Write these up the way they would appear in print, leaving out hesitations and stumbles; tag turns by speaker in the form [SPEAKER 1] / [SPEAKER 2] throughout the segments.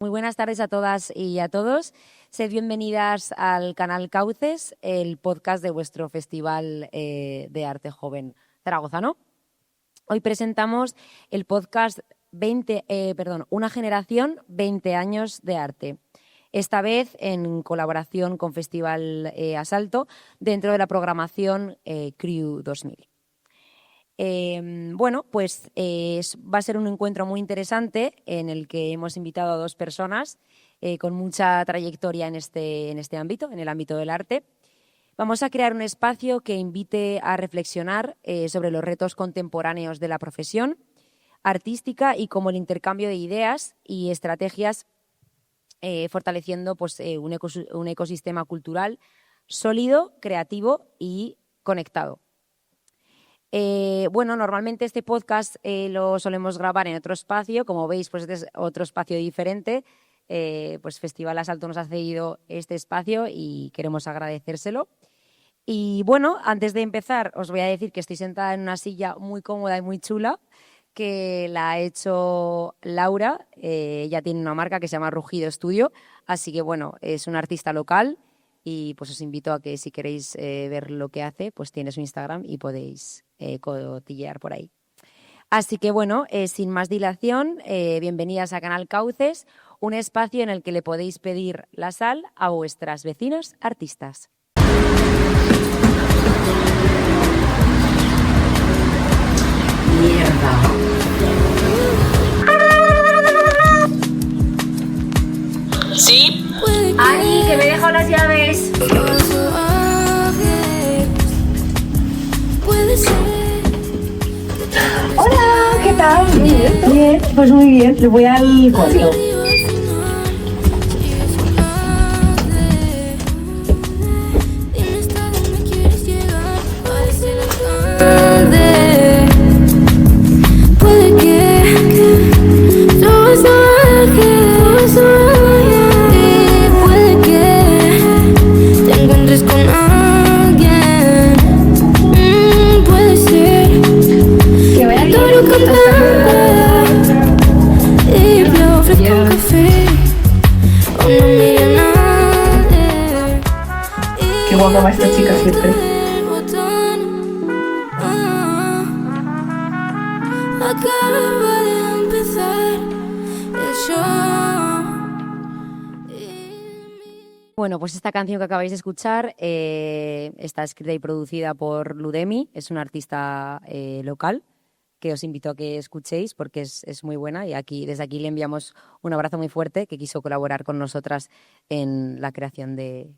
[SPEAKER 1] Muy buenas tardes a todas y a todos. Sed bienvenidas al canal Cauces, el podcast de vuestro Festival de Arte Joven zaragozano. Hoy presentamos el podcast Una generación, 20 años de arte. Esta vez en colaboración con Festival Asalto dentro de la programación CREW 2000. Va a ser un encuentro muy interesante en el que hemos invitado a dos personas con mucha trayectoria en este ámbito, en el ámbito del arte. Vamos a crear un espacio que invite a reflexionar sobre los retos contemporáneos de la profesión artística y cómo el intercambio de ideas y estrategias fortaleciendo un ecosistema cultural sólido, creativo y conectado. Normalmente este podcast lo solemos grabar en otro espacio. Como veis, pues este es otro espacio diferente. Festival Asalto nos ha cedido este espacio y queremos agradecérselo. Y bueno, antes de empezar, os voy a decir que estoy sentada en una silla muy cómoda y muy chula que la ha hecho Laura. Ella tiene una marca que se llama Rugido Studio, así que bueno, es una artista local. Y pues os invito a que si queréis ver lo que hace, pues tiene su Instagram y podéis cotillear por ahí. Así que bueno, sin más dilación, bienvenidas a Canal Cauces, un espacio en el que le podéis pedir la sal a vuestras vecinas artistas.
[SPEAKER 2] Mierda.
[SPEAKER 3] ¿Sí?
[SPEAKER 2] Ani, que me he dejado las llaves. Hola, ¿qué tal? Bien, pues muy bien. Le voy al cuarto. Qué guapa va esta chica siempre.
[SPEAKER 4] Acaba de empezar el show.
[SPEAKER 1] Bueno, pues esta canción que acabáis de escuchar está escrita y producida por Ludemi, es una artista local que os invito a que escuchéis porque es muy buena y desde aquí le enviamos un abrazo muy fuerte, que quiso colaborar con nosotras en la creación de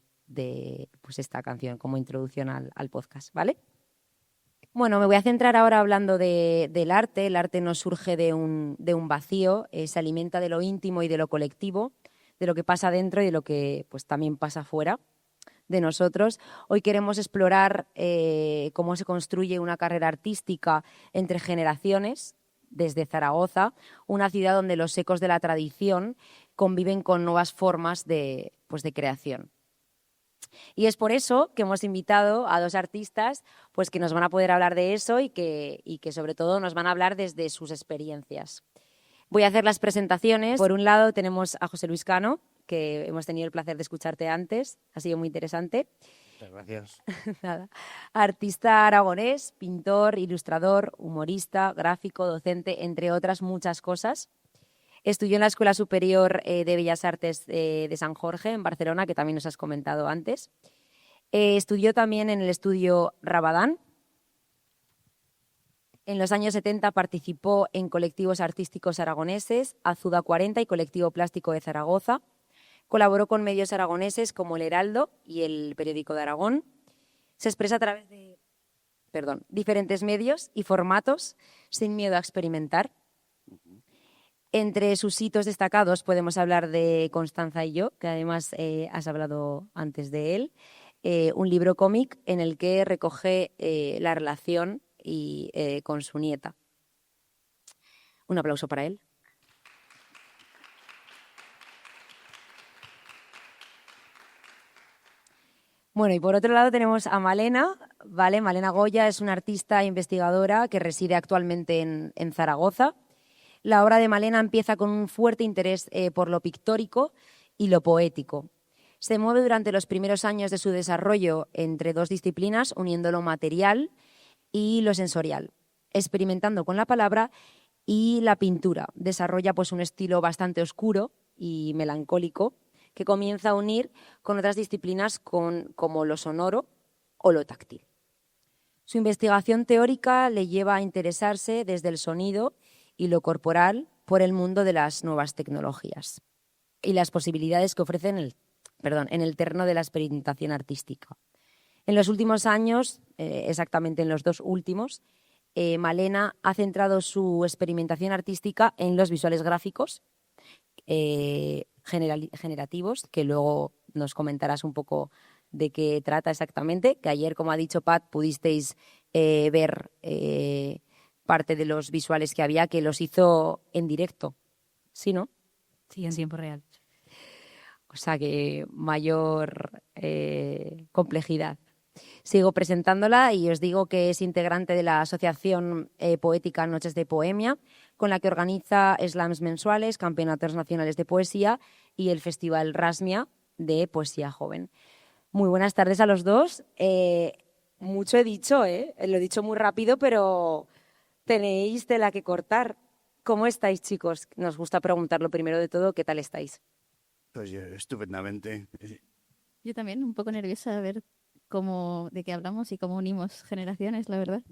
[SPEAKER 1] esta canción como introducción al podcast, ¿vale? Bueno, me voy a centrar ahora hablando del arte. El arte nos surge de un vacío, se alimenta de lo íntimo y de lo colectivo, de lo que pasa dentro y de lo que pues también pasa fuera de nosotros. Hoy queremos explorar cómo se construye una carrera artística entre generaciones desde Zaragoza, una ciudad donde los ecos de la tradición conviven con nuevas formas de creación. Y es por eso que hemos invitado a dos artistas pues, que nos van a poder hablar de eso y que sobre todo nos van a hablar desde sus experiencias. Voy a hacer las presentaciones. Por un lado tenemos a José Luis Cano, que hemos tenido el placer de escucharte antes, ha sido muy interesante.
[SPEAKER 5] Muchas gracias.
[SPEAKER 1] Nada. Artista aragonés, pintor, ilustrador, humorista, gráfico, docente, entre otras muchas cosas. Estudió en la Escuela Superior de Bellas Artes de San Jorge, en Barcelona, que también nos has comentado antes. Estudió también en el estudio Rabadán. En los años 70 participó en colectivos artísticos aragoneses, Azuda 40 y Colectivo Plástico de Zaragoza. Colaboró con medios aragoneses como El Heraldo y el Periódico de Aragón. Se expresa a través de diferentes medios y formatos, sin miedo a experimentar. Entre sus hitos destacados podemos hablar de Constanza y yo, que además has hablado antes de él, un libro cómic en el que recoge la relación con su nieta. Un aplauso para él. Bueno, y por otro lado tenemos a Malena, ¿vale? Malena Goya es una artista e investigadora que reside actualmente en Zaragoza. La obra de Malena empieza con un fuerte interés por lo pictórico y lo poético. Se mueve durante los primeros años de su desarrollo entre dos disciplinas, uniendo lo material y lo sensorial, experimentando con la palabra y la pintura. Desarrolla pues un estilo bastante oscuro y melancólico que comienza a unir con otras disciplinas como lo sonoro o lo táctil. Su investigación teórica le lleva a interesarse desde el sonido y lo corporal por el mundo de las nuevas tecnologías y las posibilidades que ofrecen en el terreno de la experimentación artística. En los últimos años, exactamente en los 2 últimos, Malena ha centrado su experimentación artística en los visuales gráficos generativos, que luego nos comentarás un poco de qué trata exactamente, que ayer, como ha dicho Pat, pudisteis ver parte de los visuales que había, que los hizo en directo, ¿sí, no?
[SPEAKER 5] Sí, en tiempo real.
[SPEAKER 1] O sea que mayor complejidad. Sigo presentándola y os digo que es integrante de la Asociación Poética Noches de Poemia, con la que organiza slams mensuales, campeonatos nacionales de poesía y el Festival Rasmia de Poesía Joven. Muy buenas tardes a los dos. Mucho he dicho, lo he dicho muy rápido, pero tenéis tela que cortar. ¿Cómo estáis, chicos? Nos gusta preguntar lo primero de todo, ¿qué tal estáis?
[SPEAKER 6] Pues yo, estupendamente.
[SPEAKER 5] Yo también, un poco nerviosa a ver de qué hablamos y cómo unimos generaciones, la verdad.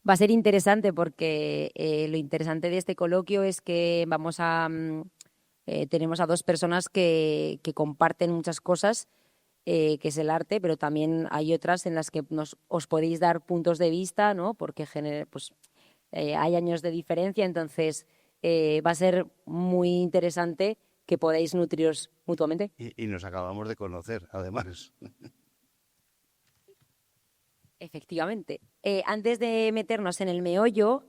[SPEAKER 1] Va a ser interesante porque lo interesante de este coloquio es que tenemos a 2 personas que comparten muchas cosas, que es el arte, pero también hay otras en las que os podéis dar puntos de vista, ¿no? Porque hay años de diferencia, entonces va a ser muy interesante que podáis nutriros mutuamente.
[SPEAKER 6] Y nos acabamos de conocer, además.
[SPEAKER 1] Efectivamente. Antes de meternos en el meollo,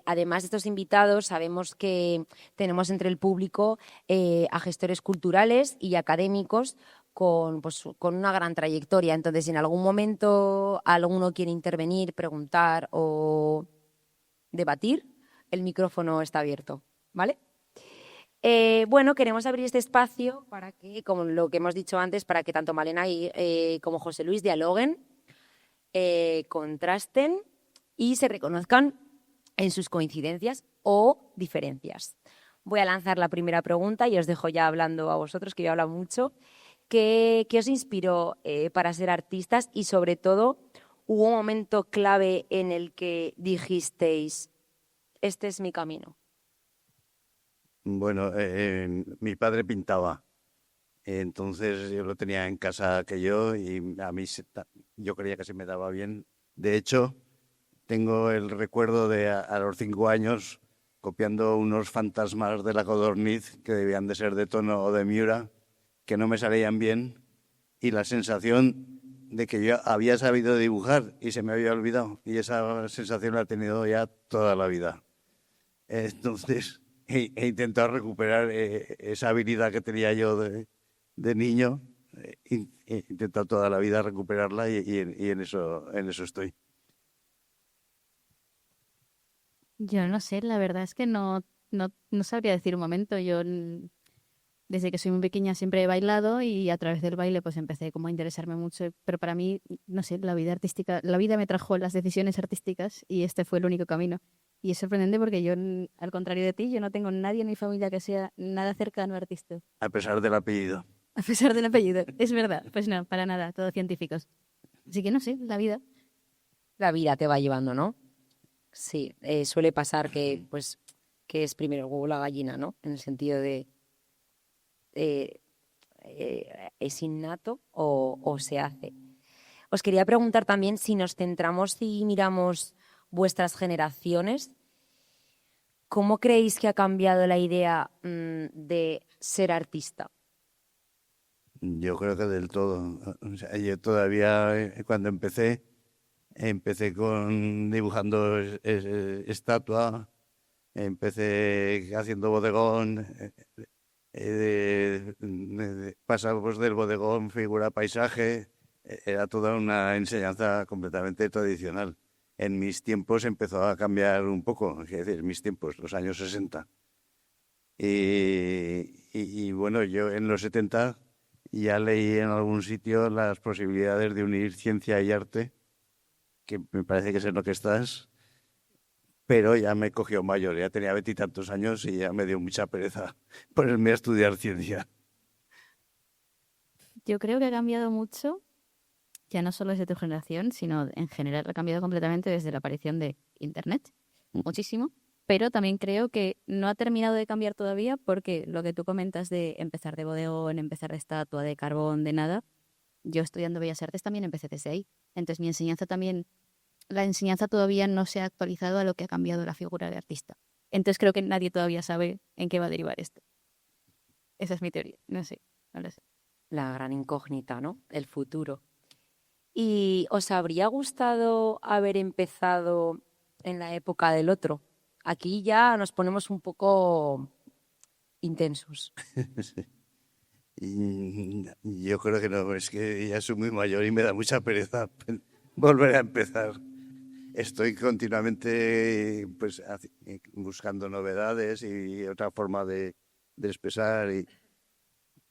[SPEAKER 1] además de estos invitados, sabemos que tenemos entre el público a gestores culturales y académicos con una gran trayectoria. Entonces, si en algún momento alguno quiere intervenir, preguntar o debatir, el micrófono está abierto, ¿vale? Bueno, queremos abrir este espacio para que, como lo que hemos dicho antes, para que tanto Malena como José Luis dialoguen, contrasten y se reconozcan en sus coincidencias o diferencias. Voy a lanzar la primera pregunta y os dejo ya hablando a vosotros, que yo hablo mucho. ¿Qué os inspiró para ser artistas? Y sobre todo, ¿hubo un momento clave en el que dijisteis, este es mi camino?
[SPEAKER 6] Bueno, mi padre pintaba. Entonces yo lo tenía en casa que yo y a mí yo creía que se me daba bien. De hecho, tengo el recuerdo de a los 5 años copiando unos fantasmas de la codorniz que debían de ser de Tono o de Miura, que no me salían bien, y la sensación de que yo había sabido dibujar y se me había olvidado. Y esa sensación la he tenido ya toda la vida. Entonces he intentado recuperar esa habilidad que tenía yo de niño, he intentado toda la vida recuperarla y en eso estoy.
[SPEAKER 5] Yo no sé, la verdad es que no sabría decir un momento. Yo desde que soy muy pequeña siempre he bailado y a través del baile pues empecé como a interesarme mucho, pero para mí, no sé, la vida artística, la vida me trajo las decisiones artísticas y este fue el único camino. Y es sorprendente porque yo, al contrario de ti, yo no tengo nadie en mi familia que sea nada cercano a artista.
[SPEAKER 6] A pesar del apellido.
[SPEAKER 5] A pesar del apellido, es verdad. Pues no, para nada, todos científicos. Así que no sé, la vida.
[SPEAKER 1] La vida te va llevando, ¿no? Sí, suele pasar que es primero el huevo o la gallina, ¿no? En el sentido de es innato o se hace. Os quería preguntar también si nos centramos y miramos vuestras generaciones, ¿cómo creéis que ha cambiado la idea de ser artista?
[SPEAKER 6] Yo creo que del todo. O sea, yo todavía cuando empecé con dibujando estatua, empecé haciendo bodegón, pasamos del bodegón figura paisaje, era toda una enseñanza completamente tradicional. en mis tiempos empezó a cambiar un poco, es decir, mis tiempos, los años 60. Y bueno, yo en los 70 ya leí en algún sitio las posibilidades de unir ciencia y arte, que me parece que es en lo que estás, pero ya me cogió mayor, ya tenía 20 y tantos años y ya me dio mucha pereza ponerme a estudiar ciencia.
[SPEAKER 5] Yo creo que ha cambiado mucho, ya no solo desde tu generación, sino en general ha cambiado completamente desde la aparición de Internet, muchísimo. Pero también creo que no ha terminado de cambiar todavía porque lo que tú comentas de empezar de bodegón, empezar de estatua, de carbón, de nada, yo estudiando Bellas Artes también empecé desde ahí. Entonces mi enseñanza también, la enseñanza todavía no se ha actualizado a lo que ha cambiado la figura de artista. Entonces creo que nadie todavía sabe en qué va a derivar esto. Esa es mi teoría, no sé, no lo sé.
[SPEAKER 1] La gran incógnita, ¿no? El futuro. ¿Y os habría gustado haber empezado en la época del otro? Aquí ya nos ponemos un poco intensos.
[SPEAKER 6] Sí. Y yo creo que no, es que ya soy muy mayor y me da mucha pereza volver a empezar. Estoy continuamente pues, buscando novedades y otra forma de expresar,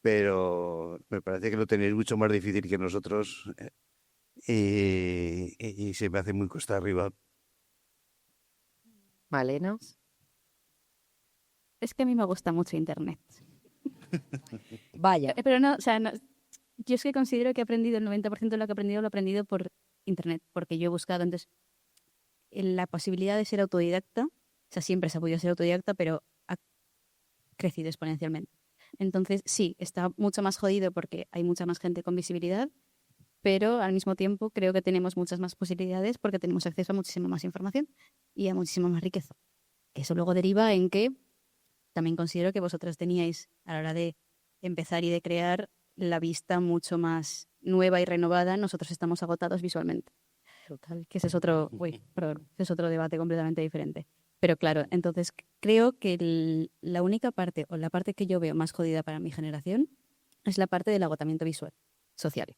[SPEAKER 6] pero me parece que lo tenéis mucho más difícil que nosotros y se me hace muy cuesta arriba.
[SPEAKER 1] Malena.
[SPEAKER 5] Es que a mí me gusta mucho Internet.
[SPEAKER 1] Vaya.
[SPEAKER 5] Pero no, o sea, no, yo es que considero que he aprendido, el 90% de lo que he aprendido por Internet, porque yo he buscado antes la posibilidad de ser autodidacta, o sea, siempre se ha podido ser autodidacta, pero ha crecido exponencialmente. Entonces, sí, está mucho más jodido porque hay mucha más gente con visibilidad, pero al mismo tiempo creo que tenemos muchas más posibilidades porque tenemos acceso a muchísima más información y a muchísima más riqueza. Eso luego deriva en que también considero que vosotras teníais, a la hora de empezar y de crear, la vista mucho más nueva y renovada. Nosotros estamos agotados visualmente. Total. Que ese es otro, ese es otro debate completamente diferente. Pero claro, entonces creo que la única parte, o la parte que yo veo más jodida para mi generación, es la parte del agotamiento visual, social.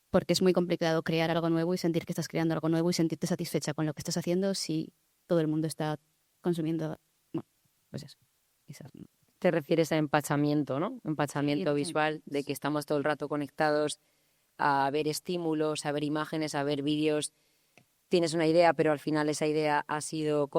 [SPEAKER 5] Porque es muy complicado crear algo nuevo y sentir que estás creando algo nuevo y sentirte satisfecha con lo que estás haciendo si todo el mundo está consumiendo, bueno, pues eso. Quizás no.
[SPEAKER 1] Te refieres a empachamiento, ¿no? Empachamiento
[SPEAKER 5] Sí,
[SPEAKER 1] visual, de que estamos todo el rato conectados a ver estímulos, a ver imágenes, a ver vídeos. Tienes una idea, pero al final esa idea ha sido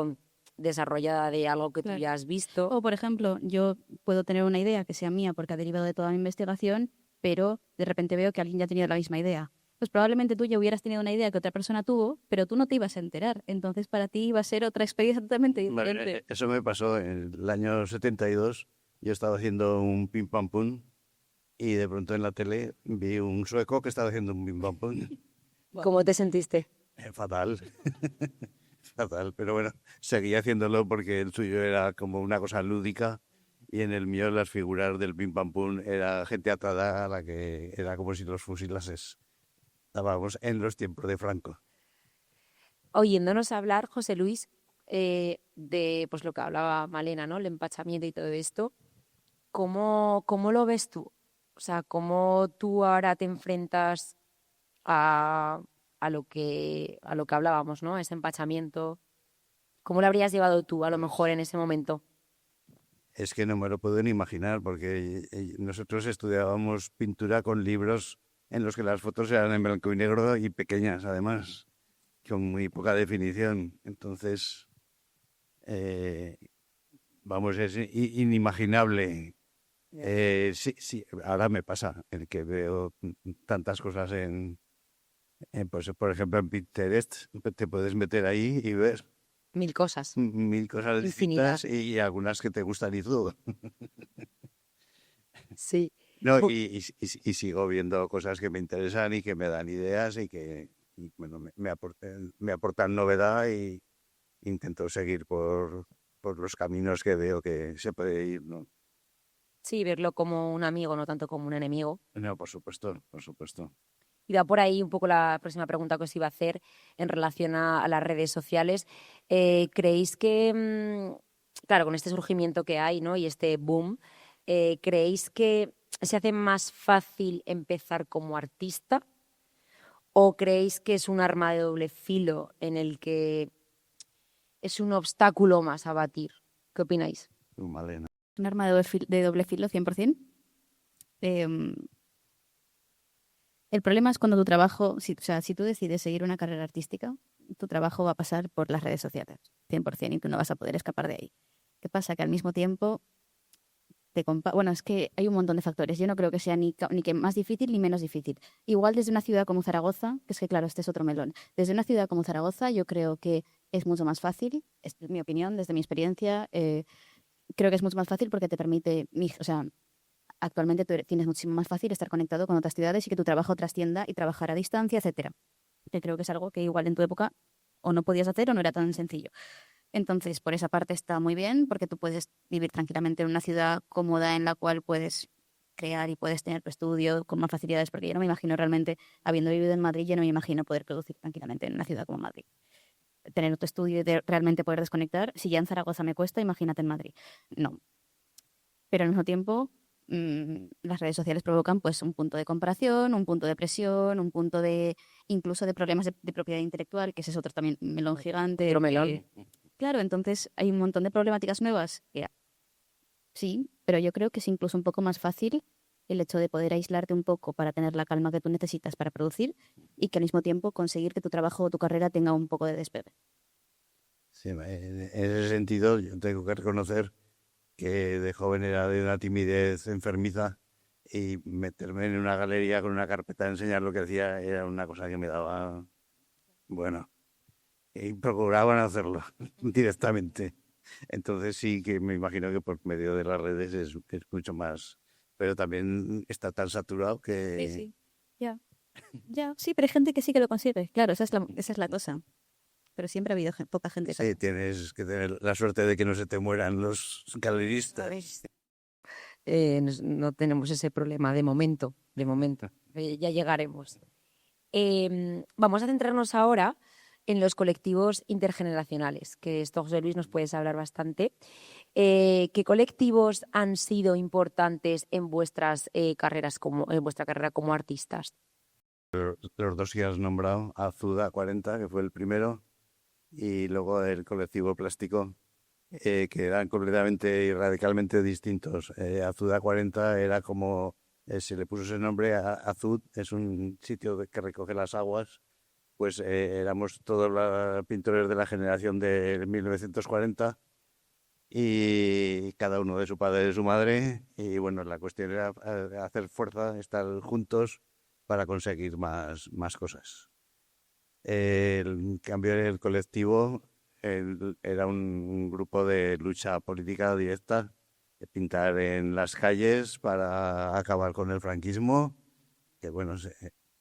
[SPEAKER 1] desarrollada de algo que tú ya has visto.
[SPEAKER 5] O, por ejemplo, yo puedo tener una idea que sea mía porque ha derivado de toda mi investigación, pero de repente veo que alguien ya ha tenido la misma idea. Pues probablemente tú ya hubieras tenido una idea que otra persona tuvo, pero tú no te ibas a enterar. Entonces para ti iba a ser otra experiencia totalmente diferente.
[SPEAKER 6] Bueno, eso me pasó en el año 72. Yo estaba haciendo un pim pam pum y de pronto en la tele vi un sueco que estaba haciendo un pim pam pum.
[SPEAKER 1] ¿Cómo te sentiste?
[SPEAKER 6] Fatal. Fatal, pero bueno, seguía haciéndolo porque el suyo era como una cosa lúdica y en el mío las figuras del pim pam pum era gente atada a la que era como si los fusilases. Estábamos en los tiempos de Franco.
[SPEAKER 1] Oyéndonos hablar, José Luis, de pues lo que hablaba Malena, ¿no? El empachamiento y todo esto, ¿cómo lo ves tú? O sea, ¿cómo tú ahora te enfrentas a lo que hablábamos, ¿no? Ese empachamiento. ¿Cómo lo habrías llevado tú, a lo mejor, en ese momento?
[SPEAKER 6] Es que no me lo puedo ni imaginar, porque nosotros estudiábamos pintura con libros en los que las fotos eran en blanco y negro y pequeñas, además, con muy poca definición. Entonces, vamos, es inimaginable. Sí, ahora me pasa, el que veo tantas cosas pues, por ejemplo, en Pinterest, te puedes meter ahí y ver
[SPEAKER 1] 1000 cosas.
[SPEAKER 6] 1000 cosas
[SPEAKER 1] Infinidad.
[SPEAKER 6] distintas y algunas que te gustan y todo.
[SPEAKER 1] Sí.
[SPEAKER 6] No, y sigo viendo cosas que me interesan y que me dan ideas y que bueno, me aportan novedad y intento seguir por los caminos que veo que se puede ir, ¿no?
[SPEAKER 1] Sí, verlo como un amigo, no tanto como un enemigo.
[SPEAKER 6] No, por supuesto, por supuesto.
[SPEAKER 1] Y da por ahí un poco la próxima pregunta que os iba a hacer en relación a las redes sociales. ¿Creéis que, claro, con este surgimiento que hay, ¿no? Y este boom, ¿creéis que se hace más fácil empezar como artista ¿O creéis que es un arma de doble filo en el que es un obstáculo más a batir? ¿Qué opináis?
[SPEAKER 6] Malena.
[SPEAKER 5] Un arma de doble filo, 100%. El problema es cuando tu trabajo, si tú decides seguir una carrera artística, tu trabajo va a pasar por las redes sociales, 100%, y tú no vas a poder escapar de ahí. ¿Qué pasa? Que al mismo tiempo, bueno, es que hay un montón de factores. Yo no creo que sea ni que más difícil ni menos difícil. Igual desde una ciudad como Zaragoza, que es que claro, este es otro melón. Desde una ciudad como Zaragoza yo creo que es mucho más fácil, es mi opinión, desde mi experiencia, creo que es mucho más fácil porque te permite, actualmente tú tienes muchísimo más fácil estar conectado con otras ciudades y que tu trabajo trascienda y trabajar a distancia, etcétera. Que creo que es algo que igual en tu época o no podías hacer o no era tan sencillo. Entonces, por esa parte está muy bien porque tú puedes vivir tranquilamente en una ciudad cómoda en la cual puedes crear y puedes tener tu estudio con más facilidades, porque yo no me imagino realmente, habiendo vivido en Madrid, yo no me imagino poder producir tranquilamente en una ciudad como Madrid. Tener tu estudio y realmente poder desconectar, si ya en Zaragoza me cuesta, imagínate en Madrid. No. Pero al mismo tiempo, las redes sociales provocan pues un punto de comparación, un punto de presión, un punto de incluso de problemas de propiedad intelectual, que ese es otro también melón gigante.
[SPEAKER 1] Otro melón.
[SPEAKER 5] Claro, entonces hay un montón de problemáticas nuevas que sí, pero yo creo que es incluso un poco más fácil el hecho de poder aislarte un poco para tener la calma que tú necesitas para producir y que al mismo tiempo conseguir que tu trabajo o tu carrera tenga un poco de despegue.
[SPEAKER 6] Sí, en ese sentido yo tengo que reconocer que de joven era de una timidez enfermiza y meterme en una galería con una carpeta a enseñar lo que hacía era una cosa que me daba, bueno, y procuraban hacerlo directamente. Entonces sí que me imagino que por medio de las redes es mucho más, pero también está tan saturado que...
[SPEAKER 5] Sí, sí, pero hay gente que sí que lo consigue, claro, esa es la cosa. Pero siempre ha habido poca gente.
[SPEAKER 6] Sí, tienes que tener la suerte de que no se te mueran los galeristas.
[SPEAKER 1] No tenemos ese problema de momento. Ya llegaremos. Vamos a centrarnos ahora en los colectivos intergeneracionales, que esto, José Luis, nos puedes hablar bastante. ¿Qué colectivos han sido importantes en vuestras carreras en vuestra carrera como artistas?
[SPEAKER 6] Los dos que has nombrado, Azuda 40, que fue el primero, y luego el colectivo Plástico, que eran completamente y radicalmente distintos. Azuda 40 era como, se le puso ese nombre, Azud es un sitio que recoge las aguas, pues éramos todos los pintores de la generación de 1940 y cada uno de su padre y de su madre, y bueno, la cuestión era hacer fuerza, estar juntos para conseguir más cosas. En cambio, el colectivo era un grupo de lucha política directa, de pintar en las calles para acabar con el franquismo, que bueno,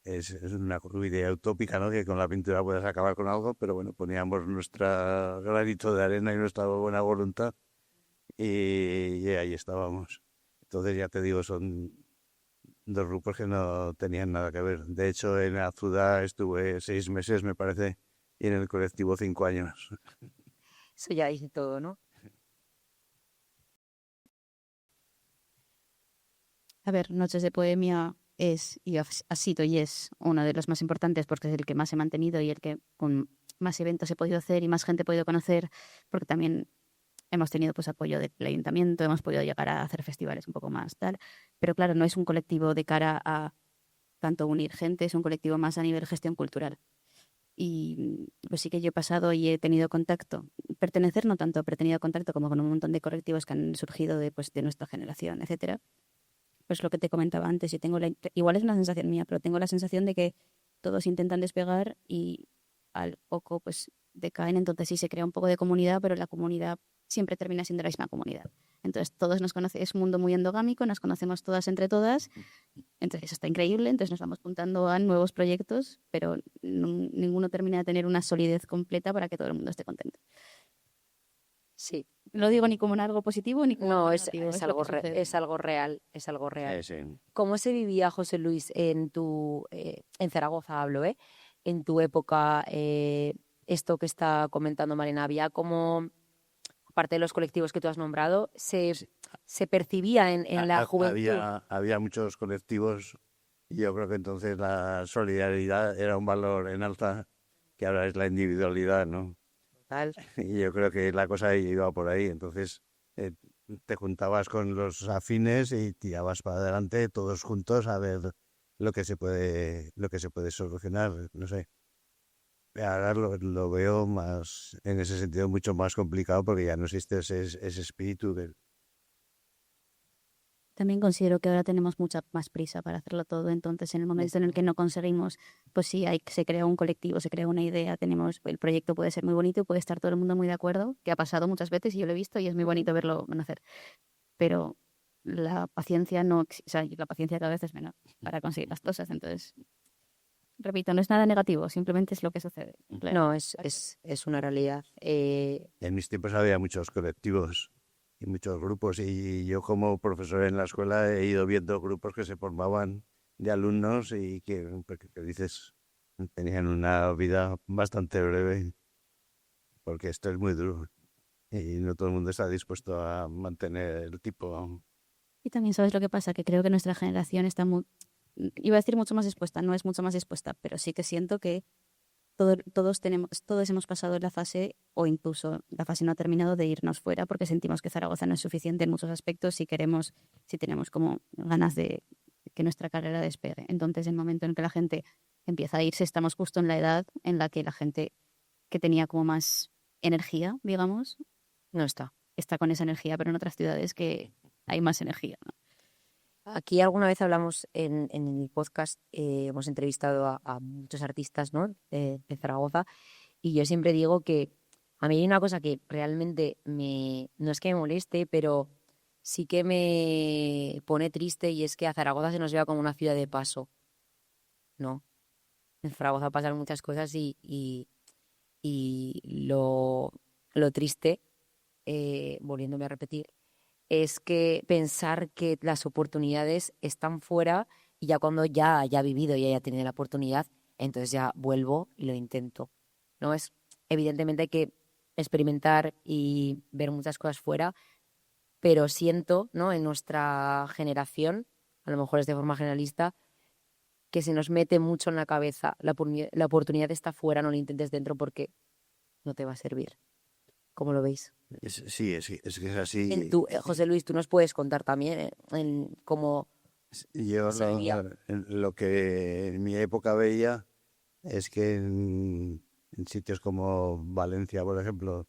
[SPEAKER 6] es una idea utópica, ¿no? Que con la pintura puedes acabar con algo, pero bueno, poníamos nuestra granito de arena y nuestra buena voluntad y ahí estábamos. Entonces ya te digo, son dos grupos que no tenían nada que ver. De hecho, en Azuda estuve 6 meses, me parece, y en el colectivo 5 años.
[SPEAKER 1] Eso ya dice todo, ¿no?
[SPEAKER 5] A ver, Noches de Bohemia es y ha sido y es uno de los más importantes porque es el que más he mantenido y el que con más eventos he podido hacer y más gente he podido conocer, porque también hemos tenido pues apoyo del ayuntamiento, hemos podido llegar a hacer festivales un poco más tal, pero claro, no es un colectivo de cara a tanto unir gente, es un colectivo más a nivel gestión cultural. Y pues sí que yo he pasado y he tenido contacto, pertenecer no tanto, pero he tenido contacto como con un montón de colectivos que han surgido de nuestra generación, etcétera. Pues lo que te comentaba antes, y igual es una sensación mía, pero tengo la sensación de que todos intentan despegar y al poco pues decaen, entonces sí se crea un poco de comunidad, pero la comunidad siempre termina siendo la misma comunidad. Entonces todos nos conocemos, es un mundo muy endogámico, nos conocemos todas entre todas, entonces eso está increíble, entonces nos vamos apuntando a nuevos proyectos, pero ninguno termina de tener una solidez completa para que todo el mundo esté contento.
[SPEAKER 1] Sí.
[SPEAKER 5] No lo digo ni como algo positivo ni como
[SPEAKER 1] No,
[SPEAKER 5] algo
[SPEAKER 1] es
[SPEAKER 5] negativo,
[SPEAKER 1] algo
[SPEAKER 5] lo que sucede.
[SPEAKER 1] es algo real, es algo real.
[SPEAKER 6] Sí.
[SPEAKER 1] ¿Cómo se vivía, José Luis, en Zaragoza hablo, en tu época, esto que está comentando Malena? Había como, aparte de los colectivos que tú has nombrado, se percibía en la juventud.
[SPEAKER 6] Había muchos colectivos Y yo creo que entonces la solidaridad era un valor en alza, que ahora es la individualidad, ¿no?
[SPEAKER 1] Total.
[SPEAKER 6] Y yo creo que la cosa iba por ahí. Entonces eh, te juntabas con los afines y tirabas para adelante todos juntos a ver lo que se puede solucionar. No sé. Ahora lo veo más, en ese sentido, mucho más complicado porque ya no existe ese espíritu del...
[SPEAKER 5] También considero que ahora tenemos mucha más prisa para hacerlo todo, entonces en el momento en el que no conseguimos, pues sí, se crea un colectivo, se crea una idea, el proyecto puede ser muy bonito, puede estar todo el mundo muy de acuerdo, que ha pasado muchas veces y yo lo he visto y es muy bonito verlo nacer, pero la paciencia o sea, la paciencia cada vez es menor para conseguir las cosas, entonces, repito, no es nada negativo, simplemente es lo que sucede. Claro.
[SPEAKER 1] No, es una realidad.
[SPEAKER 6] En mis tiempos había muchos colectivos y muchos grupos y yo como profesor en la escuela he ido viendo grupos que se formaban de alumnos y que dices, tenían una vida bastante breve porque esto es muy duro y no todo el mundo está dispuesto a mantener el tipo.
[SPEAKER 5] Y también sabes lo que pasa, que creo que nuestra generación está iba a decir mucho más dispuesta, no es mucho más dispuesta, pero sí que siento que todos hemos pasado la fase, o incluso la fase no ha terminado, de irnos fuera porque sentimos que Zaragoza no es suficiente en muchos aspectos si tenemos como ganas de que nuestra carrera despegue. Entonces, en el momento en que la gente empieza a irse, estamos justo en la edad en la que la gente que tenía como más energía, digamos,
[SPEAKER 1] no está.
[SPEAKER 5] está con esa energía, pero en otras ciudades que hay más energía, ¿no?
[SPEAKER 1] Aquí alguna vez hablamos en el podcast, hemos entrevistado a muchos artistas, ¿no? de Zaragoza, y yo siempre digo que a mí hay una cosa que realmente no es que me moleste, pero sí que me pone triste, y es que a Zaragoza se nos vea como una ciudad de paso, ¿no? En Zaragoza pasan muchas cosas y lo triste, volviéndome a repetir, es que pensar que las oportunidades están fuera y ya cuando ya haya vivido y haya tenido la oportunidad, entonces ya vuelvo y lo intento. ¿No? Evidentemente hay que experimentar y ver muchas cosas fuera, pero siento, ¿no? En nuestra generación, a lo mejor es de forma generalista, que se nos mete mucho en la cabeza la oportunidad está fuera, no la intentes dentro porque no te va a servir. ¿Cómo lo veis?
[SPEAKER 6] Sí, es que es así.
[SPEAKER 1] José Luis, tú nos puedes contar también en cómo
[SPEAKER 6] Yo
[SPEAKER 1] se vivía.
[SPEAKER 6] lo que en mi época veía es que en sitios como Valencia, por ejemplo,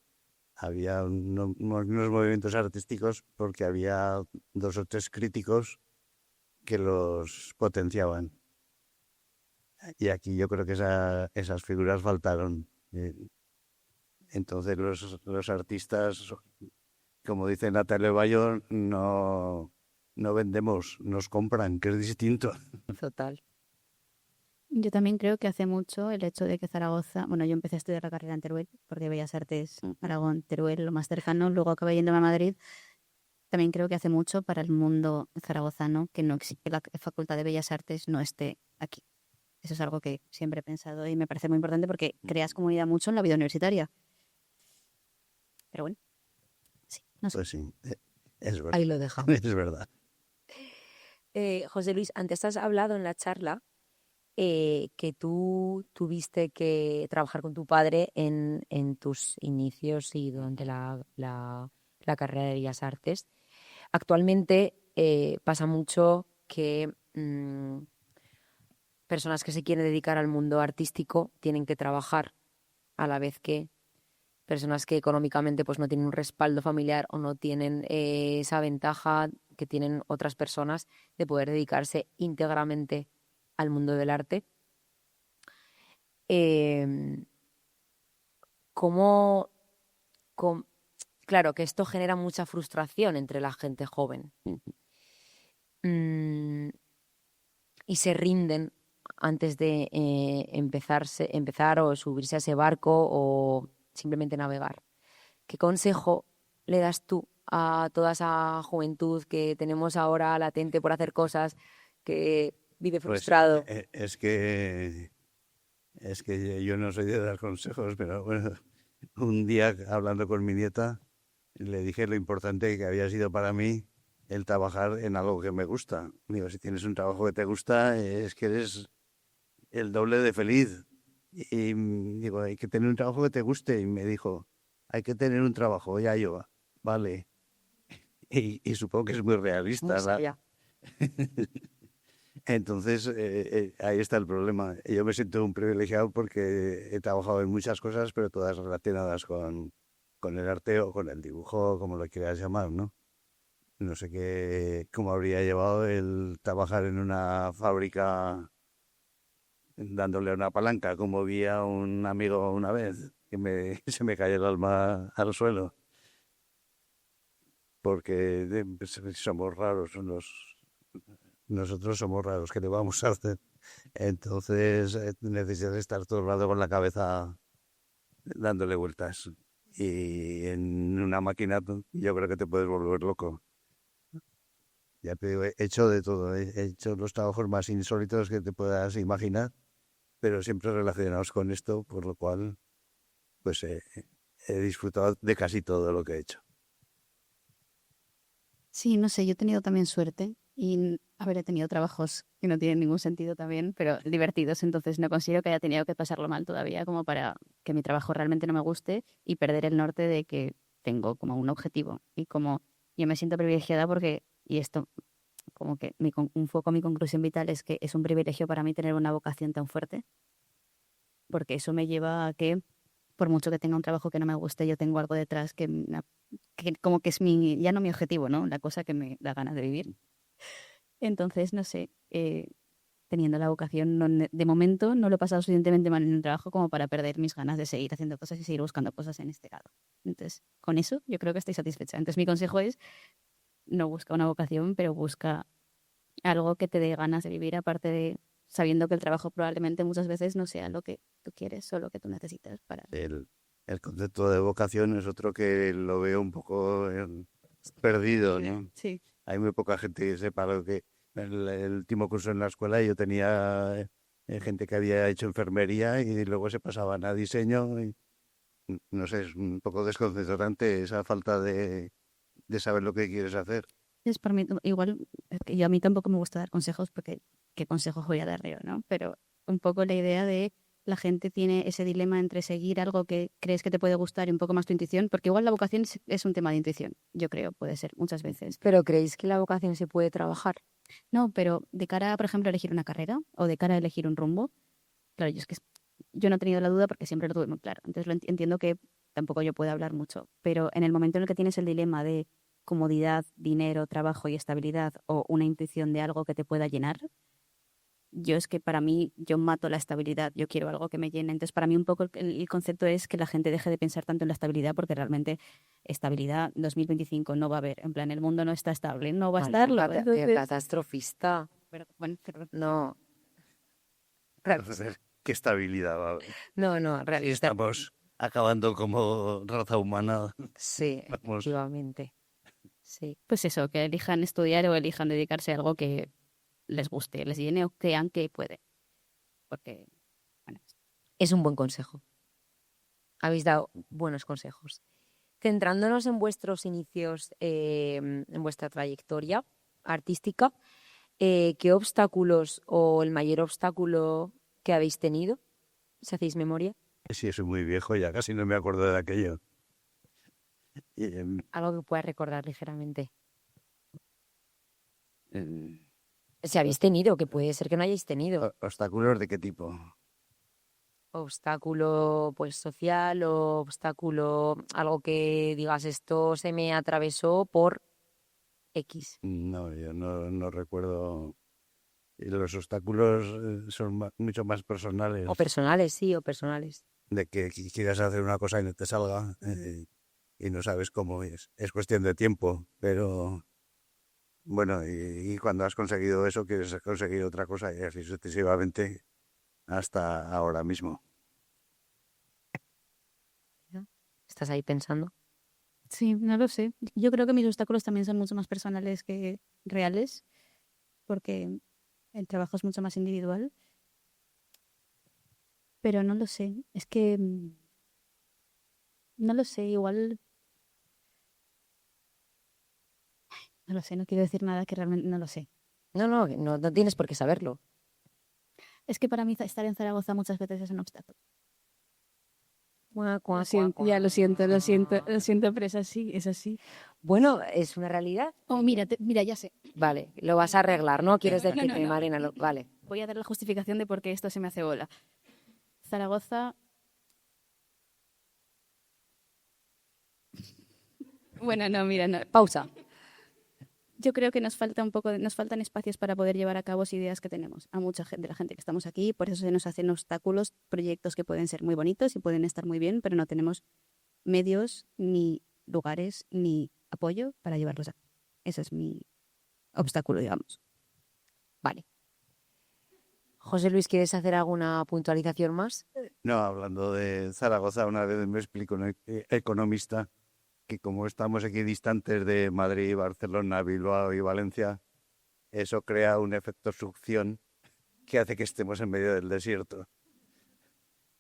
[SPEAKER 6] había unos movimientos artísticos porque había 2 o 3 críticos que los potenciaban. Y aquí yo creo que esas figuras faltaron. Entonces los artistas, como dice Natalia Bayo, no vendemos, nos compran, que es distinto.
[SPEAKER 1] Total.
[SPEAKER 5] Yo también creo que hace mucho el hecho de que Zaragoza, bueno, yo empecé a estudiar la carrera en Teruel, porque Bellas Artes, Aragón, Teruel, lo más cercano, luego acabé yéndome a Madrid. También creo que hace mucho para el mundo zaragozano que no existe la Facultad de Bellas Artes no esté aquí. Eso es algo que siempre he pensado y me parece muy importante porque creas comunidad mucho en la vida universitaria. Pero bueno, sí, no sé.
[SPEAKER 6] Pues sí, es verdad.
[SPEAKER 1] Ahí lo dejamos.
[SPEAKER 6] Es verdad.
[SPEAKER 1] José Luis, antes has hablado en la charla que tú tuviste que trabajar con tu padre en tus inicios y durante la carrera de Bellas Artes. Actualmente pasa mucho que personas que se quieren dedicar al mundo artístico tienen que trabajar a la vez que personas que económicamente pues no tienen un respaldo familiar o no tienen esa ventaja que tienen otras personas de poder dedicarse íntegramente al mundo del arte. ¿Cómo, claro, que esto genera mucha frustración entre la gente joven. Y se rinden antes de empezar o subirse a ese barco o simplemente navegar. ¿Qué consejo le das tú a toda esa juventud que tenemos ahora latente por hacer cosas, que vive frustrado?
[SPEAKER 6] Pues, es que yo no soy de dar consejos, pero bueno, un día hablando con mi nieta le dije lo importante que había sido para mí el trabajar en algo que me gusta. Digo, si tienes un trabajo que te gusta, es que eres el doble de feliz. Y digo, hay que tener un trabajo que te guste. Y me dijo, hay que tener un trabajo. Ya yo, vale. Y supongo que es muy
[SPEAKER 1] Muy
[SPEAKER 6] realista, ¿verdad?
[SPEAKER 1] sabia.
[SPEAKER 6] Entonces, ahí está el problema. Yo me siento un privilegiado porque he trabajado en muchas cosas, pero todas relacionadas con el arte o con el dibujo, como lo quieras llamar, ¿no? No sé cómo habría llevado el trabajar en una fábrica dándole a una palanca, como vi a un amigo una vez, se me cayó el alma al suelo, porque pues, somos raros, nosotros somos raros, ¿qué le vamos a hacer? Entonces necesitas estar todo el rato con la cabeza dándole vueltas. Y en una máquina yo creo que te puedes volver loco. Ya te digo, he hecho de todo, he hecho los trabajos más insólitos que te puedas imaginar, pero siempre relacionados con esto, por lo cual pues he disfrutado de casi todo lo que he hecho.
[SPEAKER 5] Sí, no sé, yo he tenido también suerte y, a ver, he tenido trabajos que no tienen ningún sentido también, pero divertidos, entonces no considero que haya tenido que pasarlo mal todavía como para que mi trabajo realmente no me guste y perder el norte de que tengo como un objetivo y como yo me siento privilegiada porque, y esto como que un poco mi conclusión vital es que es un privilegio para mí tener una vocación tan fuerte, porque eso me lleva a que por mucho que tenga un trabajo que no me guste, yo tengo algo detrás que como que es ya no mi objetivo, ¿no? La cosa que me da ganas de vivir. Entonces, no sé, teniendo la vocación, de momento no lo he pasado suficientemente mal en el trabajo como para perder mis ganas de seguir haciendo cosas y seguir buscando cosas en este lado. Entonces, con eso yo creo que estoy satisfecha. Entonces, mi consejo es, no busca una vocación, pero busca algo que te dé ganas de vivir, aparte de sabiendo que el trabajo probablemente muchas veces no sea lo que tú quieres o lo que tú necesitas para...
[SPEAKER 6] El concepto de vocación es otro que lo veo un poco perdido, ¿no?
[SPEAKER 5] Sí.
[SPEAKER 6] Hay muy poca gente que sepa lo que... el último curso en la escuela yo tenía gente que había hecho enfermería y luego se pasaban a diseño y no sé, es un poco desconcertante esa falta de saber lo que quieres hacer.
[SPEAKER 5] Es para mí, igual, es que yo a mí tampoco me gusta dar consejos porque qué consejos voy a dar yo, ¿no? Pero un poco la idea de la gente tiene ese dilema entre seguir algo que crees que te puede gustar y un poco más tu intuición, porque igual la vocación es un tema de intuición, yo creo, puede ser muchas veces.
[SPEAKER 1] ¿Pero creéis que la vocación se puede trabajar?
[SPEAKER 5] No, pero de cara a, por ejemplo, elegir una carrera o de cara a elegir un rumbo, claro, yo es que yo no he tenido la duda porque siempre lo tuve muy claro. Entonces entiendo que tampoco yo puedo hablar mucho, pero en el momento en el que tienes el dilema de comodidad, dinero, trabajo y estabilidad o una intuición de algo que te pueda llenar, yo es que para mí yo mato la estabilidad, yo quiero algo que me llene. Entonces para mí un poco el concepto es que la gente deje de pensar tanto en la estabilidad porque realmente estabilidad 2025 no va a haber. En plan, el mundo no está estable, no va a estarlo.
[SPEAKER 1] Qué
[SPEAKER 5] Entonces,
[SPEAKER 1] catastrofista.
[SPEAKER 5] bueno,
[SPEAKER 1] No.
[SPEAKER 6] ¿Qué estabilidad va a haber?
[SPEAKER 1] No,
[SPEAKER 6] Si
[SPEAKER 1] realista.
[SPEAKER 6] estamos acabando como raza humana.
[SPEAKER 1] Sí,
[SPEAKER 6] Vamos.
[SPEAKER 1] efectivamente. Sí.
[SPEAKER 5] pues eso, que elijan estudiar o elijan dedicarse a algo que les guste, les llene o crean que puede. Porque, bueno,
[SPEAKER 1] Es un buen consejo. Habéis dado buenos consejos. Centrándonos en vuestros inicios, en vuestra trayectoria artística, ¿qué obstáculos o el mayor obstáculo que habéis tenido? Si hacéis memoria.
[SPEAKER 6] Sí, soy muy viejo, ya casi no me acuerdo de aquello. Y,
[SPEAKER 1] Algo que puedas recordar ligeramente.
[SPEAKER 6] em,
[SPEAKER 1] Si habéis tenido, que puede ser que no hayáis tenido.
[SPEAKER 6] ¿Obstáculos de qué tipo?
[SPEAKER 1] Obstáculo pues social o obstáculo, algo que digas esto se me atravesó por X.
[SPEAKER 6] No, yo no recuerdo. Y los obstáculos son mucho más personales.
[SPEAKER 1] O personales, sí, o personales.
[SPEAKER 6] De que quieras hacer una cosa y no te salga y no sabes cómo es. Es cuestión de tiempo, pero bueno, y cuando has conseguido eso, quieres conseguir otra cosa y así sucesivamente hasta ahora mismo.
[SPEAKER 1] ¿Estás ahí pensando?
[SPEAKER 5] sí, no lo sé. Yo creo que mis obstáculos también son mucho más personales que reales, porque el trabajo es mucho más individual. Pero no lo sé. Es que no lo sé, igual No lo sé, no quiero decir nada que realmente no lo sé.
[SPEAKER 1] No tienes por qué saberlo.
[SPEAKER 5] Es que para mí estar en Zaragoza muchas veces es un obstáculo.
[SPEAKER 1] Cuá, cuá,
[SPEAKER 5] Lo siento,
[SPEAKER 1] cuá,
[SPEAKER 5] ya
[SPEAKER 1] cuá.
[SPEAKER 5] lo siento, pero es así, es así.
[SPEAKER 1] Bueno, es una realidad.
[SPEAKER 5] Oh, mira, mira, ya sé.
[SPEAKER 1] Vale, lo vas a arreglar, ¿no? ¿Quieres
[SPEAKER 5] No,
[SPEAKER 1] decirme,
[SPEAKER 5] no.
[SPEAKER 1] Malena? Vale.
[SPEAKER 5] Voy a dar la justificación de por qué esto se me hace bola. Zaragoza. Bueno, no, mira, no.
[SPEAKER 1] Pausa.
[SPEAKER 5] Yo creo que nos faltan espacios para poder llevar a cabo ideas que tenemos a mucha gente, de la gente que estamos aquí, por eso se nos hacen obstáculos, proyectos que pueden ser muy bonitos y pueden estar muy bien, pero no tenemos medios, ni lugares, ni apoyo para llevarlos a cabo. Ese es mi obstáculo, digamos.
[SPEAKER 1] Vale. José Luis, ¿quieres hacer alguna puntualización más?
[SPEAKER 6] No, hablando de Zaragoza, una vez me explicó un economista que como estamos aquí distantes de Madrid, Barcelona, Bilbao y Valencia, eso crea un efecto succión que hace que estemos en medio del desierto.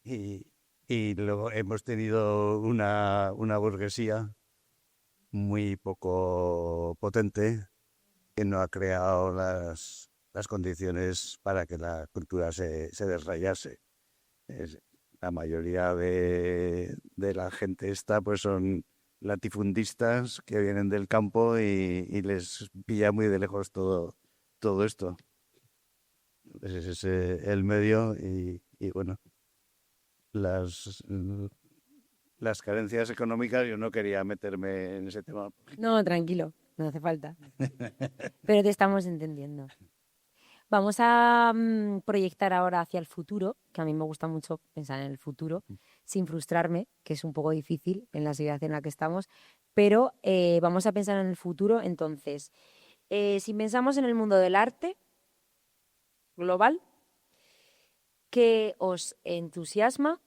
[SPEAKER 6] Y luego hemos tenido una burguesía muy poco potente que no ha creado las condiciones para que la cultura se desarrollase. La mayoría de la gente esta pues son latifundistas que vienen del campo y les pilla muy de lejos todo esto. Entonces ese es el medio y bueno, las carencias económicas, yo no quería meterme en ese tema.
[SPEAKER 1] No, tranquilo, no hace falta. Pero te estamos entendiendo. Vamos a proyectar ahora hacia el futuro, que a mí me gusta mucho pensar en el futuro, sin frustrarme, que es un poco difícil en la sociedad en la que estamos, pero vamos a pensar en el futuro. Entonces, si pensamos en el mundo del arte global, ¿qué os entusiasma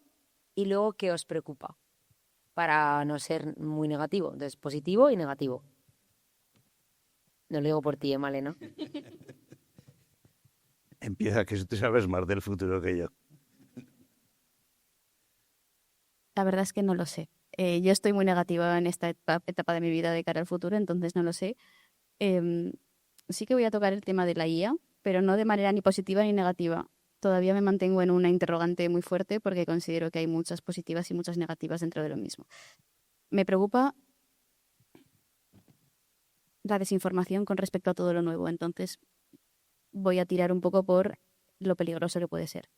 [SPEAKER 1] y luego qué os preocupa? Para no ser muy negativo, entonces positivo y negativo. No lo digo por ti, Malena.
[SPEAKER 6] Empieza, que tú sabes más del futuro que yo.
[SPEAKER 5] La verdad es que no lo sé. Yo estoy muy negativa en esta etapa de mi vida de cara al futuro, entonces no lo sé. Sí que voy a tocar el tema de la IA, pero no de manera ni positiva ni negativa. Todavía me mantengo en una interrogante muy fuerte porque considero que hay muchas positivas y muchas negativas dentro de lo mismo. Me preocupa la desinformación con respecto a todo lo nuevo, entonces voy a tirar un poco por lo peligroso que puede ser.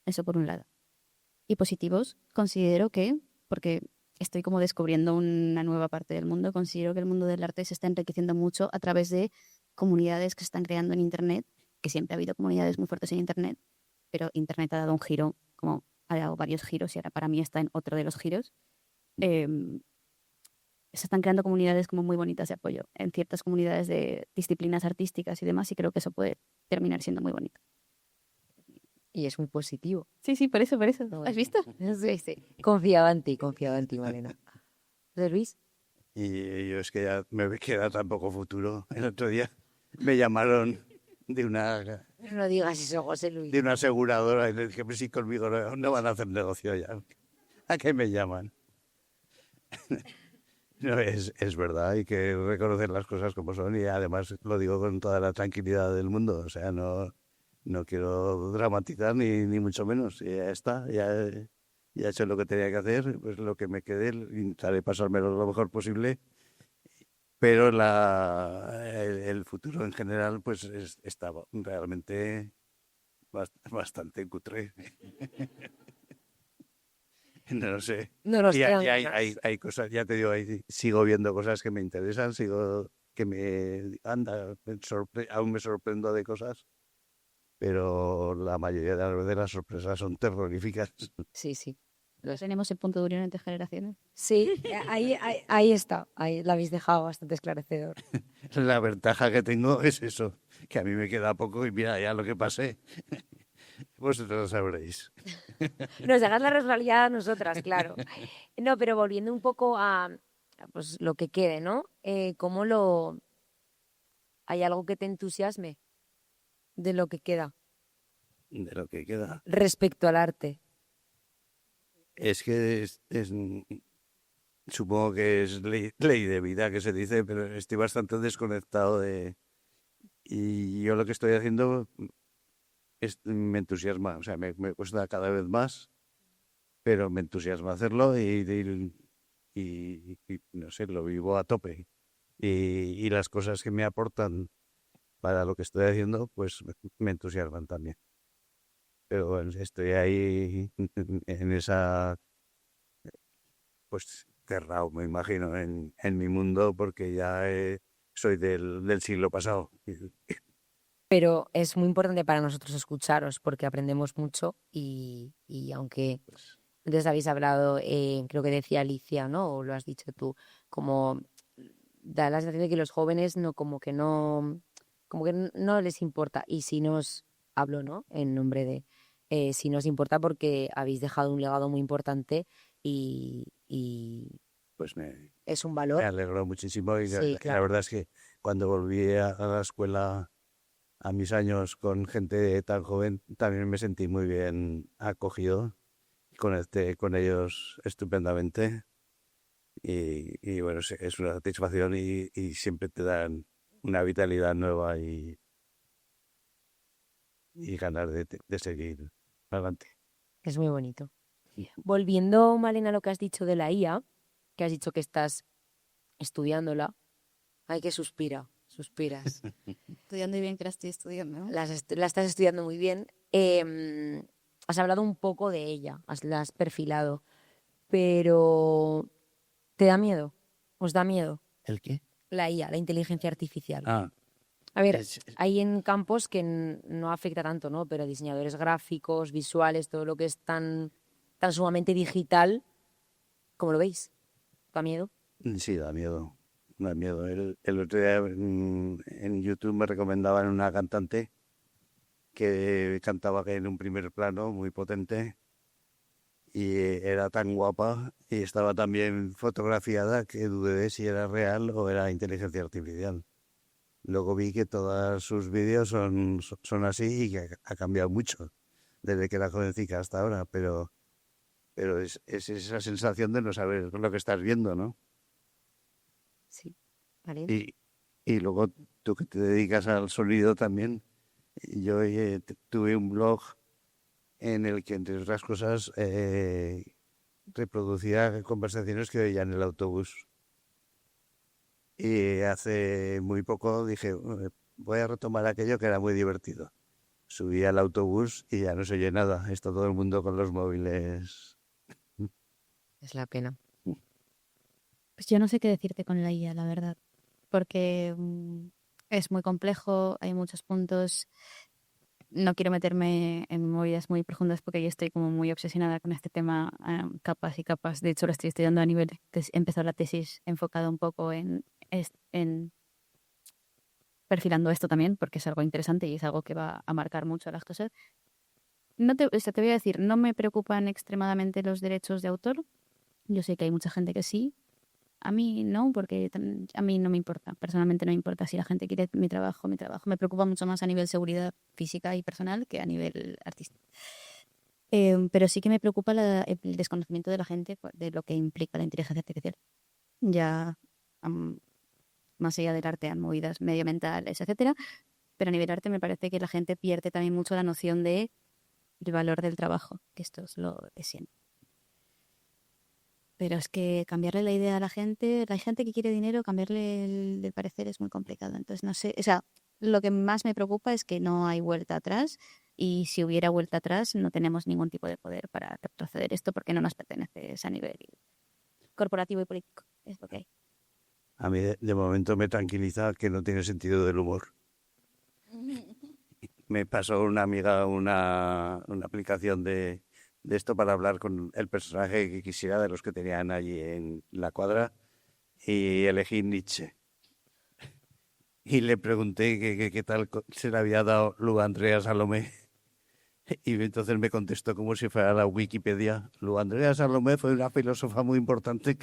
[SPEAKER 5] Eso por un lado. Y positivos, considero que, porque estoy como descubriendo una nueva parte del mundo, considero que el mundo del arte se está enriqueciendo mucho a través de comunidades que se están creando en Internet, que siempre ha habido comunidades muy fuertes en Internet, pero Internet ha dado un giro, como ha dado varios giros y ahora para mí está en otro de los giros. Se están creando comunidades como muy bonitas de apoyo en ciertas comunidades de disciplinas artísticas y demás, y creo que eso puede terminar siendo muy bonito.
[SPEAKER 1] Y es muy positivo.
[SPEAKER 5] Sí, por eso. ¿Has visto?
[SPEAKER 1] Sí. Confiaba en ti, Malena. ¿José Luis?
[SPEAKER 6] Y yo es que ya me queda tan poco futuro. El otro día me llamaron de una
[SPEAKER 1] No digas eso, José Luis.
[SPEAKER 6] de una aseguradora y le dije, pues sí, conmigo no van a hacer negocio ya. ¿A qué me llaman? No, es verdad, hay que reconocer las cosas como son y además lo digo con toda la tranquilidad del mundo. O sea, no quiero dramatizar ni mucho menos. Y ya está, ya he hecho lo que tenía que hacer, pues lo que me quede, intentaré pasármelo lo mejor posible. Pero el futuro en general pues está realmente bastante cutre. No lo sé.
[SPEAKER 1] No lo
[SPEAKER 6] Y
[SPEAKER 1] sé.
[SPEAKER 6] hay cosas, ya te digo, sigo viendo cosas que me interesan, aún me sorprendo de cosas, pero la mayoría de las sorpresas son terroríficas.
[SPEAKER 1] Sí.
[SPEAKER 5] Tenemos el punto de unión entre generaciones.
[SPEAKER 1] Sí, ahí está. Ahí lo habéis dejado bastante esclarecedor.
[SPEAKER 6] La ventaja que tengo es eso, que a mí me queda poco y mira ya lo que pasé. Vosotros lo sabréis.
[SPEAKER 1] Nos dejas la responsabilidad a nosotras, claro. No, pero volviendo un poco a pues, lo que quede, ¿no? ¿Hay algo que te entusiasme de lo que queda
[SPEAKER 6] De lo que queda.
[SPEAKER 1] respecto al arte?
[SPEAKER 6] Es que supongo que es ley de vida que se dice, pero estoy bastante desconectado de... Y yo lo que estoy haciendo me entusiasma, o sea, me cuesta cada vez más, pero me entusiasma hacerlo y no sé, lo vivo a tope. Y las cosas que me aportan para lo que estoy haciendo, pues me entusiasman también. Pero bueno, estoy ahí en esa, pues cerrado, me imagino, en mi mundo, porque ya soy del siglo pasado.
[SPEAKER 1] Pero es muy importante para nosotros escucharos porque aprendemos mucho y aunque antes habéis hablado, creo que decía Alicia, ¿no? O lo has dicho tú, como da la sensación de que los jóvenes no, como que no les importa. Y si nos hablo, ¿no? En nombre de, si nos importa porque habéis dejado un legado muy importante y
[SPEAKER 6] Pues
[SPEAKER 1] es un
[SPEAKER 6] me
[SPEAKER 1] valor.
[SPEAKER 6] alegró muchísimo y
[SPEAKER 1] Sí,
[SPEAKER 6] la
[SPEAKER 1] claro.
[SPEAKER 6] verdad es que cuando volví a la escuela a mis años con gente tan joven, también me sentí muy bien acogido, conecté con ellos estupendamente y bueno, es una satisfacción y siempre te dan una vitalidad nueva y ganas de seguir adelante.
[SPEAKER 1] Es muy bonito. Volviendo, Malena, a lo que has dicho de la IA, que has dicho que estás estudiándola, ay, que suspiras.
[SPEAKER 5] Estudiando y bien que la estoy estudiando, ¿no?
[SPEAKER 1] La estás estudiando muy bien. Has hablado un poco de ella, la has perfilado, pero ¿te da miedo? ¿Os da miedo?
[SPEAKER 6] ¿El qué?
[SPEAKER 1] La IA, la inteligencia artificial.
[SPEAKER 6] Ah,
[SPEAKER 1] A ver,
[SPEAKER 6] es-
[SPEAKER 1] hay en campos que no afecta tanto, ¿no? Pero diseñadores gráficos, visuales, todo lo que es tan sumamente digital, ¿cómo lo veis? ¿Da miedo?
[SPEAKER 6] sí, da miedo. Da miedo. El otro día en YouTube me recomendaban una cantante que cantaba en un primer plano muy potente y era tan guapa y estaba tan bien fotografiada que dudé de si era real o era inteligencia artificial. Luego vi que todos sus vídeos son así y que ha cambiado mucho desde que era jovencita hasta ahora, pero es esa sensación de no saber lo que estás viendo, ¿no?
[SPEAKER 1] Sí. ¿Vale?
[SPEAKER 6] Y luego tú que te dedicas al sonido también, yo tuve un blog en el que, entre otras cosas, reproducía conversaciones que oía en el autobús. Y hace muy poco dije, voy a retomar aquello que era muy divertido". Subí al autobús y ya no se oye nada. Está todo el mundo con los móviles.
[SPEAKER 1] Es la pena.
[SPEAKER 5] Pues yo no sé qué decirte con la IA, la verdad, porque es muy complejo, hay muchos puntos. No quiero meterme en movidas muy profundas porque yo estoy como muy obsesionada con este tema, capas y capas. De hecho, lo estoy estudiando a nivel, he empezado la tesis enfocada un poco en perfilando esto también, porque es algo interesante y es algo que va a marcar mucho las cosas. No te, o sea, te voy a decir, no me preocupan extremadamente los derechos de autor. Yo sé que hay mucha gente que sí. A mí no, porque a mí no me importa. Personalmente no me importa si la gente quiere mi trabajo, mi trabajo. Me preocupa mucho más a nivel seguridad física y personal que a nivel artístico. Pero sí que me preocupa el desconocimiento de la gente de lo que implica la inteligencia artificial. Ya más allá del arte, han movidas medioambientales, etcétera. Pero a nivel arte me parece que la gente pierde también mucho la noción de el valor del trabajo, que esto es lo de siempre. Pero es que cambiarle la idea a la gente que quiere dinero, cambiarle el parecer es muy complicado. Entonces, no sé, o sea, lo que más me preocupa es que no hay vuelta atrás y si hubiera vuelta atrás no tenemos ningún tipo de poder para retroceder esto porque no nos pertenece a nivel corporativo y político. Es lo que hay.
[SPEAKER 6] A mí de momento me tranquiliza que no tiene sentido del humor. Me pasó una amiga una aplicación de esto para hablar con el personaje que quisiera de los que tenían allí en la cuadra y elegí Nietzsche. Y le pregunté qué tal se le había dado Lu Andrea Salomé. Y entonces me contestó como si fuera la Wikipedia. Lu Andrea Salomé fue una filósofa muy importante.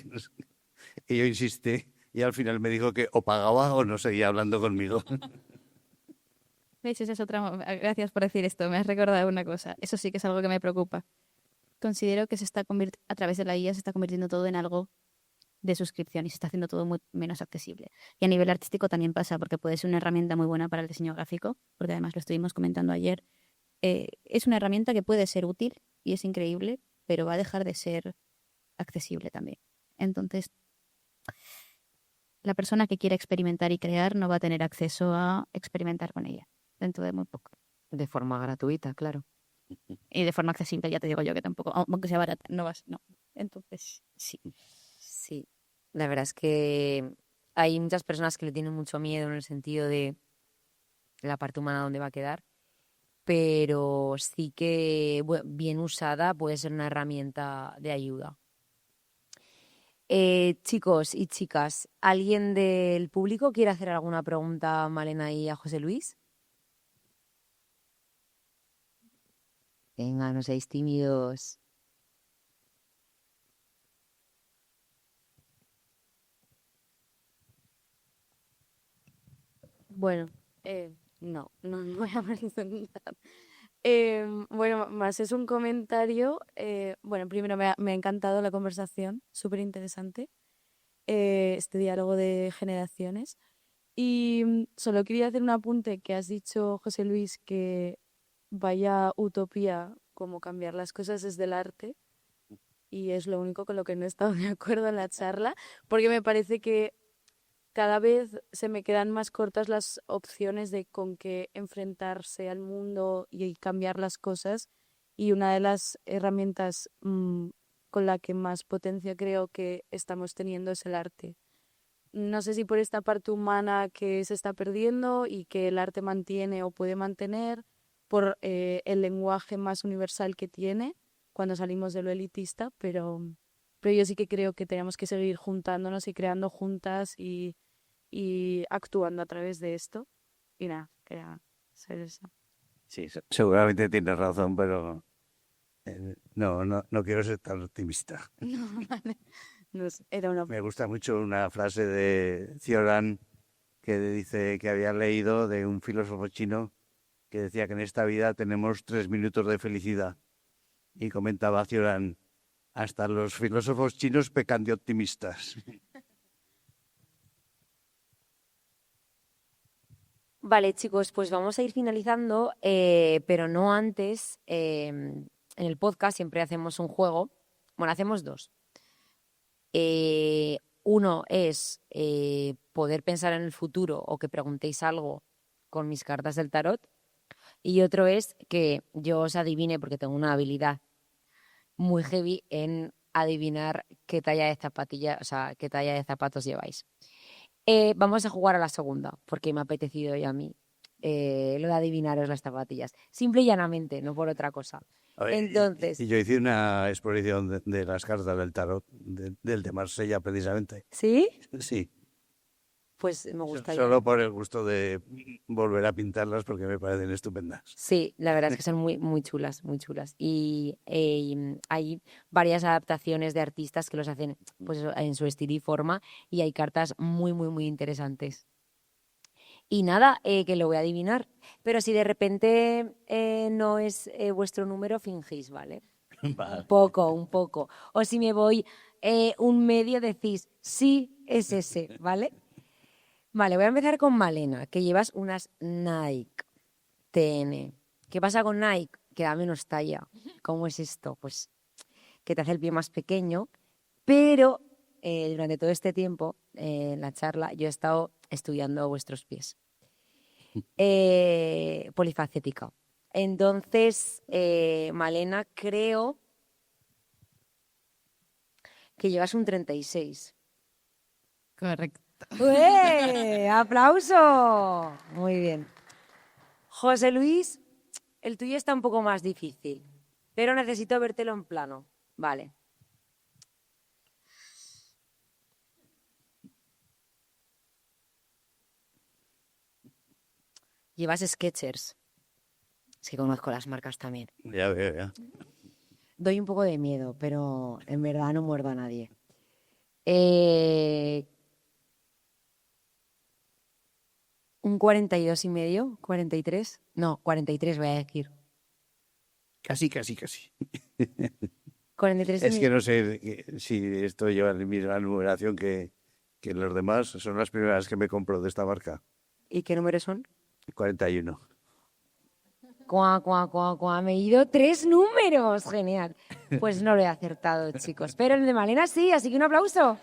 [SPEAKER 6] Y yo insistí y al final me dijo que o pagaba o no seguía hablando conmigo.
[SPEAKER 5] ¿Veis? Esa es otra. Gracias por decir esto. Me has recordado una cosa. Eso sí que es algo que me preocupa. Considero que a través de la IA se está convirtiendo todo en algo de suscripción y se está haciendo todo muy menos accesible. Y a nivel artístico también pasa, porque puede ser una herramienta muy buena para el diseño gráfico, porque además lo estuvimos comentando ayer. Es una herramienta que puede ser útil y es increíble, pero va a dejar de ser accesible también. Entonces, la persona que quiera experimentar y crear no va a tener acceso a experimentar con ella dentro de muy poco.
[SPEAKER 1] De forma gratuita, claro.
[SPEAKER 5] Y de forma accesible, ya te digo yo que tampoco, aunque sea barata, no vas, no. Entonces, sí.
[SPEAKER 1] Sí, la verdad es que hay muchas personas que le tienen mucho miedo en el sentido de la parte humana dónde va a quedar, pero sí que bien usada puede ser una herramienta de ayuda. Chicos y chicas, ¿alguien del público quiere hacer alguna pregunta a Malena y a José Luis? Venga, no seáis tímidos.
[SPEAKER 7] Bueno, no voy a presentar. Bueno, más es un comentario. Bueno, primero me ha encantado la conversación, súper interesante, este diálogo de generaciones. Y solo quería hacer un apunte que has dicho, José Luis, que vaya utopía como cambiar las cosas desde el arte. Y es lo único con lo que no he estado de acuerdo en la charla, porque me parece que cada vez se me quedan más cortas las opciones de con qué enfrentarse al mundo y cambiar las cosas. Y una de las herramientas con la que más potencia creo que estamos teniendo es el arte. No sé si por esta parte humana que se está perdiendo y que el arte mantiene o puede mantener, por el lenguaje más universal que tiene cuando salimos de lo elitista, pero yo sí que creo que tenemos que seguir juntándonos y creando juntas y actuando a través de esto. Y nada, quería ser eso.
[SPEAKER 6] Sí, seguramente tienes razón, pero no quiero ser tan optimista.
[SPEAKER 7] No, vale. No sé, era una...
[SPEAKER 6] Me gusta mucho una frase de Cioran que dice que había leído de un filósofo chino que decía que en esta vida tenemos 3 minutos de felicidad. Y comentaba Cioran, hasta los filósofos chinos pecan de optimistas.
[SPEAKER 1] Vale, chicos, pues vamos a ir finalizando, pero no antes. En el podcast siempre hacemos un juego. Bueno, hacemos dos. Uno es poder pensar en el futuro o que preguntéis algo con mis cartas del tarot. Y otro es que yo os adivine, porque tengo una habilidad muy heavy en adivinar qué talla de zapatilla, o sea, qué talla de zapatos lleváis. Vamos a jugar a la segunda, porque me ha apetecido ya a mí lo de adivinaros las zapatillas. Simple y llanamente, no por otra cosa. Entonces,
[SPEAKER 6] Y yo hice una exposición de las cartas del tarot, del de Marsella precisamente.
[SPEAKER 1] ¿sí?
[SPEAKER 6] Sí,
[SPEAKER 1] Pues me gustaría.
[SPEAKER 6] solo por el gusto de volver a pintarlas porque me parecen estupendas.
[SPEAKER 1] Sí, la verdad es que son muy, muy chulas, muy chulas. Y hay varias adaptaciones de artistas que los hacen pues, eso, en su estilo y forma, y hay cartas muy, muy, muy interesantes. Y nada, que lo voy a adivinar. Pero si de repente no es vuestro número, fingís, ¿vale?
[SPEAKER 6] Vale.
[SPEAKER 1] Un poco. O si me voy un medio, decís, sí, es ese, ¿vale? Vale, voy a empezar con Malena, que llevas unas Nike TN. ¿Qué pasa con Nike? Que da menos talla. ¿Cómo es esto? Pues que te hace el pie más pequeño, pero durante todo este tiempo, en la charla, yo he estado estudiando vuestros pies. Polifacética. Entonces, Malena, creo que llevas un 36.
[SPEAKER 5] Correcto.
[SPEAKER 1] ¡Ué! ¡Aplauso! Muy bien. José Luis, el tuyo está un poco más difícil, pero necesito vértelo en plano. Vale. Llevas Skechers. Es que conozco las marcas también.
[SPEAKER 6] Ya veo, ya.
[SPEAKER 1] Doy un poco de miedo, pero en verdad no muerdo a nadie. Un 42,5, 43. No, 43 voy a decir.
[SPEAKER 6] Casi.
[SPEAKER 1] 43
[SPEAKER 6] Es que no sé si esto lleva la misma numeración que los demás. Son las primeras que me compro de esta marca.
[SPEAKER 1] ¿Y qué números son?
[SPEAKER 6] 41.
[SPEAKER 1] Me he ido 3 números. Genial. Pues no lo he acertado, chicos. Pero el de Malena sí, así que un aplauso.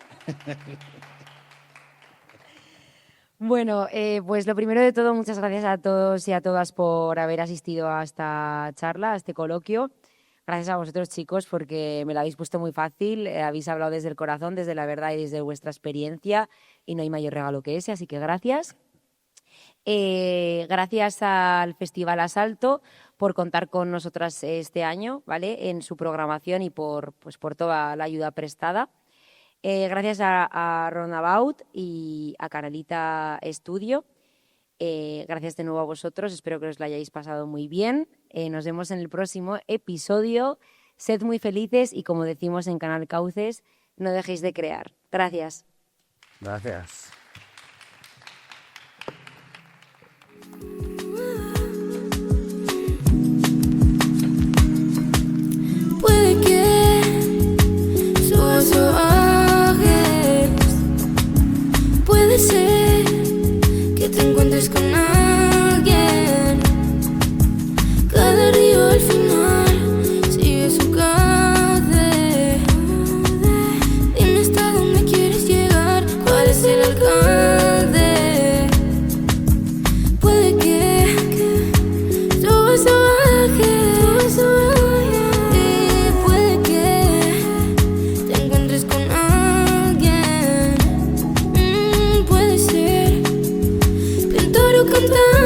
[SPEAKER 1] Bueno, pues lo primero de todo, muchas gracias a todos y a todas por haber asistido a esta charla, a este coloquio. Gracias a vosotros, chicos, porque me lo habéis puesto muy fácil. Habéis hablado desde el corazón, desde la verdad y desde vuestra experiencia. Y no hay mayor regalo que ese, así que gracias. Gracias al Festival Asalto por contar con nosotras este año, ¿vale? En su programación y por toda la ayuda prestada. Gracias a Roundabout y a Canalita Studio. Gracias de nuevo a vosotros. Espero que os lo hayáis pasado muy bien. Nos vemos en el próximo episodio. Sed muy felices y, como decimos en Canal Cauces, no dejéis de crear. Gracias.
[SPEAKER 6] Gracias.
[SPEAKER 4] Puede que subas oajes, puede ser que te encuentres con alguien. Cada río al final sigue su cauce. Dime hasta dónde quieres llegar, cuál es el alcance. Puede que subas oajes, y puede que te encuentres con alguien. Puede ser pintor o cantar.